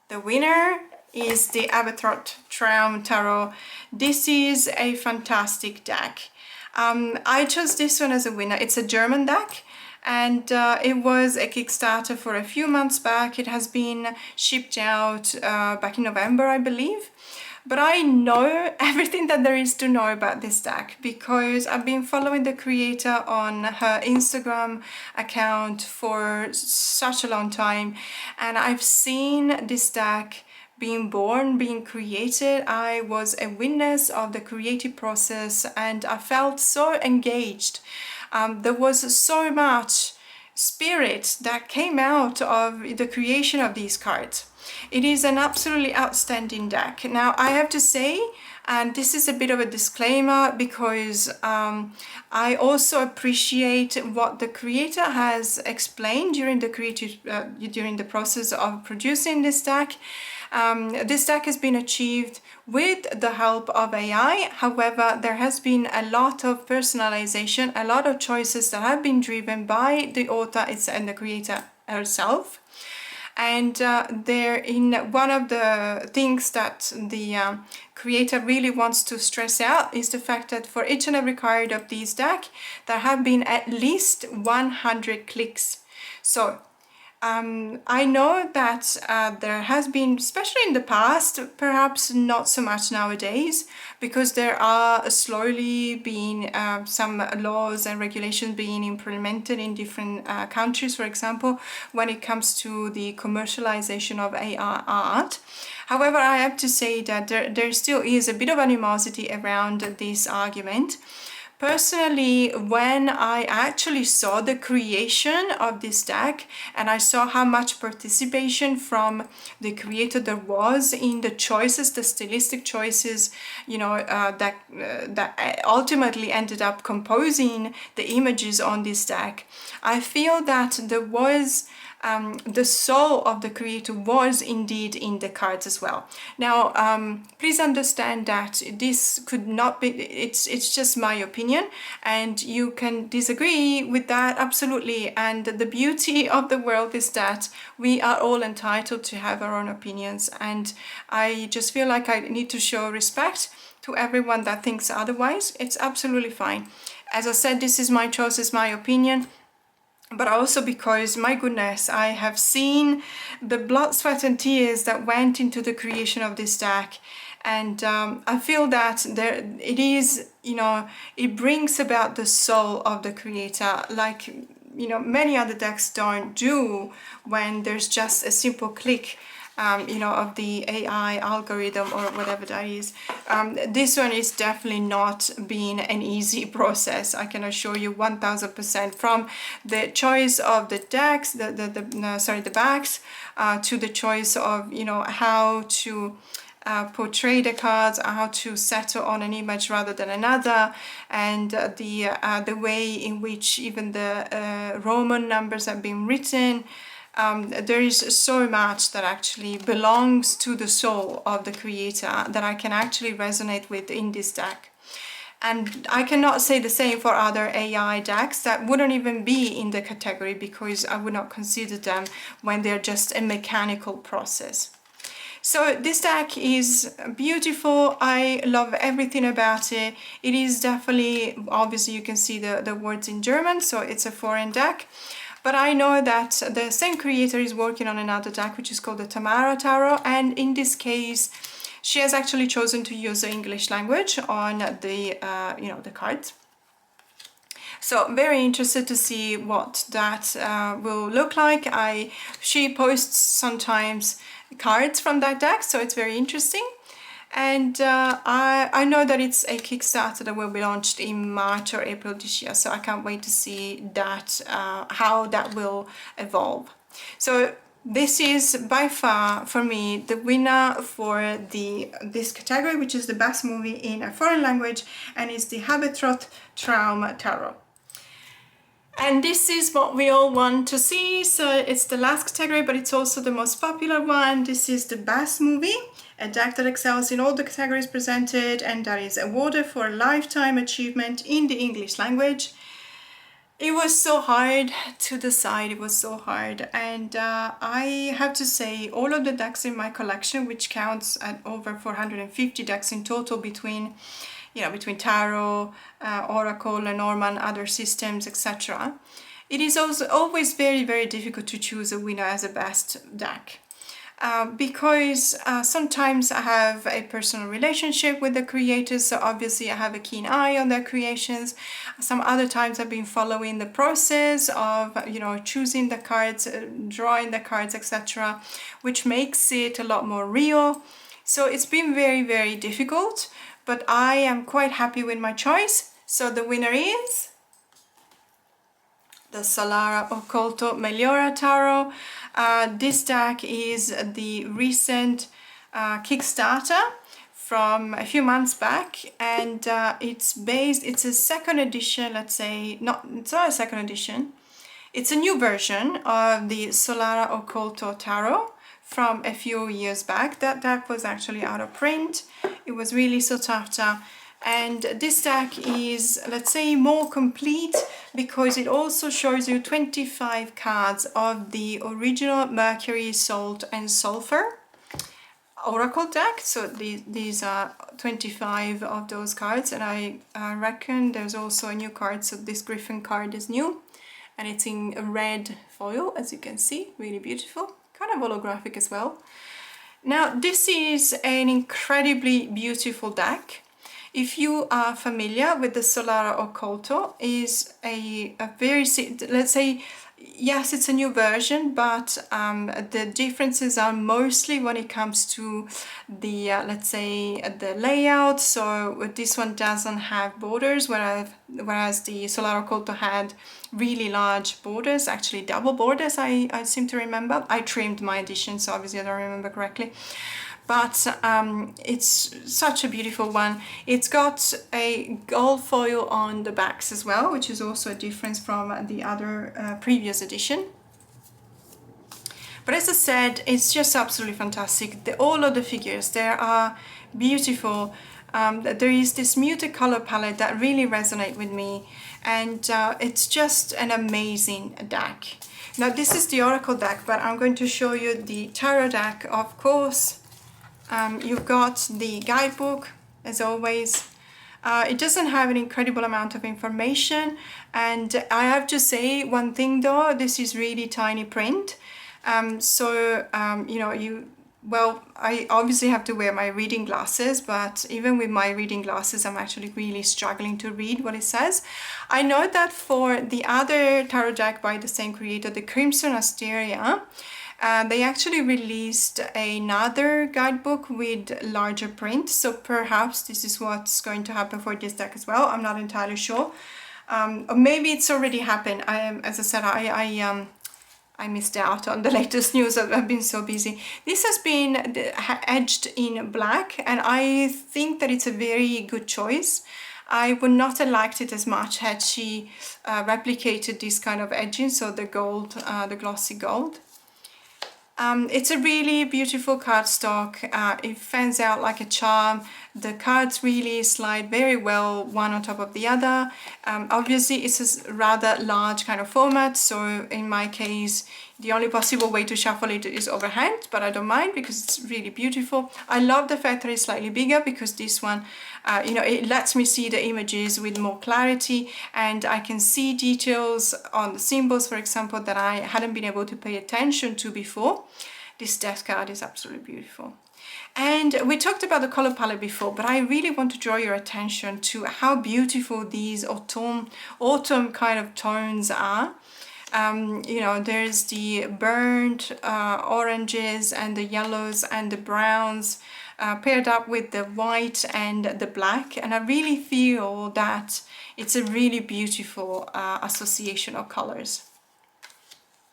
the winner is the Abatrot Traum Tarot. This is a fantastic deck. I chose this one as a winner. It's a German deck. And it was a Kickstarter for a few months back. It has been shipped out back in November, I believe. But I know everything that there is to know about this deck, because I've been following the creator on her Instagram account for such a long time, and I've seen this deck being born, being created. I was a witness of the creative process, and I felt so engaged. There was so much spirit that came out of the creation of these cards. It is an absolutely outstanding deck. Now, I have to say, and this is a bit of a disclaimer, because I also appreciate what the creator has explained during the process of producing this deck. This deck has been achieved with the help of AI. However, there has been a lot of personalization, a lot of choices that have been driven by the author and the creator herself. And one of the things that the creator really wants to stress out is the fact that for each and every card of this deck, there have been at least 100 clicks. So I know that there has been, especially in the past, perhaps not so much nowadays, because there are slowly being some laws and regulations being implemented in different countries, for example, when it comes to the commercialization of AR art. However, I have to say that there still is a bit of animosity around this argument. Personally, when I actually saw the creation of this deck and I saw how much participation from the creator there was in the choices, the stylistic choices, you know, that ultimately ended up composing the images on this deck, I feel that there was the soul of the creator was indeed in the cards as well. Now, please understand that this could not be, it's just my opinion, and you can disagree with that, absolutely. And the beauty of the world is that we are all entitled to have our own opinions, and I just feel like I need to show respect to everyone that thinks otherwise. It's absolutely fine. As I said, this is my choice, it's my opinion. But also because, my goodness, I have seen the blood, sweat and tears that went into the creation of this deck. And I feel that it is, you know, it brings about the soul of the creator, like, you know, many other decks don't do, when there's just a simple click you know, of the AI algorithm or whatever that is. This one is definitely not being an easy process. I can assure you 1000%, from the choice of the decks, the backs, to the choice of, you know, how to portray the cards, how to settle on an image rather than another, and the way in which even the Roman numbers have been written. There is so much that actually belongs to the soul of the creator that I can actually resonate with in this deck. And I cannot say the same for other AI decks that wouldn't even be in the category, because I would not consider them when they're just a mechanical process. So this deck is beautiful. I love everything about it. It is definitely, obviously you can see the words in German, so it's a foreign deck. But I know that the same creator is working on another deck, which is called the Tamara Tarot. And in this case, she has actually chosen to use the English language on the, you know, the cards. So very interested to see what that will look like. She posts sometimes cards from that deck, so it's very interesting. And I know that it's a Kickstarter that will be launched in March or April this year, so I can't wait to see that, how that will evolve. So this is by far for me the winner for this category, which is the best movie in a foreign language, and it's the Habetrott Traum Tarot. And this is what we all want to see. So it's the last category, but it's also the most popular one. This is the best movie, a deck that excels in all the categories presented and that is awarded for lifetime achievement in the English language. It was so hard to decide, it was so hard. And I have to say, all of the decks in my collection, which counts at over 450 decks in total between, you know, between tarot, oracle, Lenormand, other systems, etc. It is also always very, very difficult to choose a winner as a best deck. Because sometimes I have a personal relationship with the creators, so obviously I have a keen eye on their creations. Some other times I've been following the process of, you know, choosing the cards, drawing the cards, etc., which makes it a lot more real. So it's been very, very difficult, but I am quite happy with my choice. So the winner is the Solara Occulto Meliora Tarot. This deck is the recent Kickstarter from a few months back, and it's a second edition, let's say, it's not a second edition, it's a new version of the Solara Occulto Tarot from a few years back. That deck was actually out of print. It was really sought after. And this deck is, let's say, more complete because it also shows you 25 cards of the original Mercury, Salt and Sulfur Oracle deck. So these are 25 of those cards, and I reckon there's also a new card. So this Griffin card is new, and it's in a red foil, as you can see, really beautiful, kind of holographic as well. Now this is an incredibly beautiful deck. If you are familiar with the Solara Occulto, is a very, let's say, yes, it's a new version, but the differences are mostly when it comes to the, let's say, the layout. So this one doesn't have borders, whereas the Solara Occulto had really large borders, actually double borders, I seem to remember. I trimmed my edition, so obviously I don't remember correctly. But it's such a beautiful one. It's got a gold foil on the backs as well, which is also a difference from the other previous edition. But as I said, it's just absolutely fantastic. All of the figures, they are beautiful. There is this muted color palette that really resonates with me, and it's just an amazing deck. Now this is the Oracle deck, but I'm going to show you the Tarot deck, of course. You've got the guidebook, as always. It doesn't have an incredible amount of information, and I have to say one thing though, this is really tiny print. You know, well, I obviously have to wear my reading glasses, but even with my reading glasses, I'm actually really struggling to read what it says. I know that for the other tarot deck by the same creator, the Crimson Asteria, They actually released another guidebook with larger print, so perhaps this is what's going to happen for this deck as well. I'm not entirely sure. Or maybe it's already happened. As I said, I missed out on the latest news. I've been so busy. This has been edged in black, and I think that it's a very good choice. I would not have liked it as much had she replicated this kind of edging, so the gold, the glossy gold. It's a really beautiful cardstock. It fans out like a charm. The cards really slide very well one on top of the other. Obviously it's a rather large kind of format, so in my case the only possible way to shuffle it is overhand, but I don't mind because it's really beautiful. I love the fact that it's slightly bigger because this one, you know, it lets me see the images with more clarity, and I can see details on the symbols, for example, that I hadn't been able to pay attention to before. This deck card is absolutely beautiful. And we talked about the color palette before, but I really want to draw your attention to how beautiful these autumn kind of tones are. You know, there's the burnt oranges and the yellows and the browns paired up with the white and the black, and I really feel that it's a really beautiful association of colors.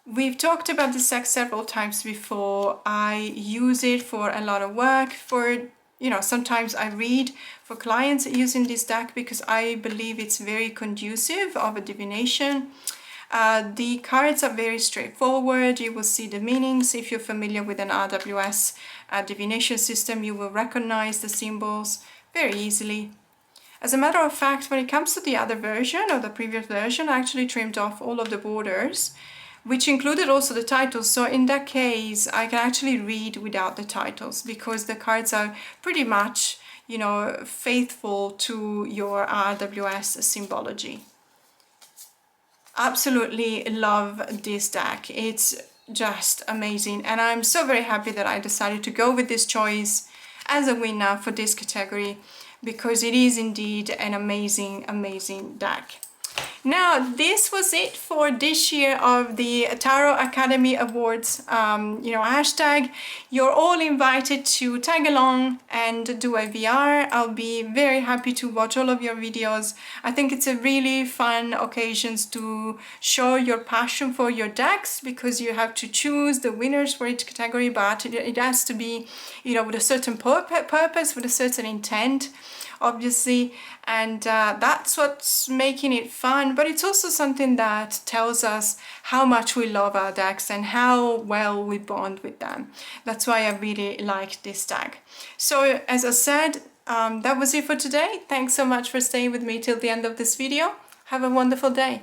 We've talked about this deck several times before. I use it for a lot of work. For, you know, sometimes I read for clients using this deck because I believe it's very conducive of a divination. The cards are very straightforward. You will see the meanings. If you're familiar with an RWS divination system, you will recognize the symbols very easily. As a matter of fact, when it comes to the other version or the previous version, I actually trimmed off all of the borders, which included also the titles. So in that case, I can actually read without the titles because the cards are pretty much, you know, faithful to your RWS symbology. Absolutely love this deck. It's just amazing, and I'm so very happy that I decided to go with this choice as a winner for this category because it is indeed an amazing deck. Now, this was it for this year of the Tarot Academy Awards. You know, hashtag. You're all invited to tag along and do a VR. I'll be very happy to watch all of your videos. I think it's a really fun occasion to show your passion for your decks, because you have to choose the winners for each category, but it has to be, you know, with a certain purpose, with a certain intent, obviously, and that's what's making it fun. But it's also something that tells us how much we love our decks and how well we bond with them. That's why I really like this deck. So as I said, that was it for today. Thanks so much for staying with me till the end of this video. Have a wonderful day.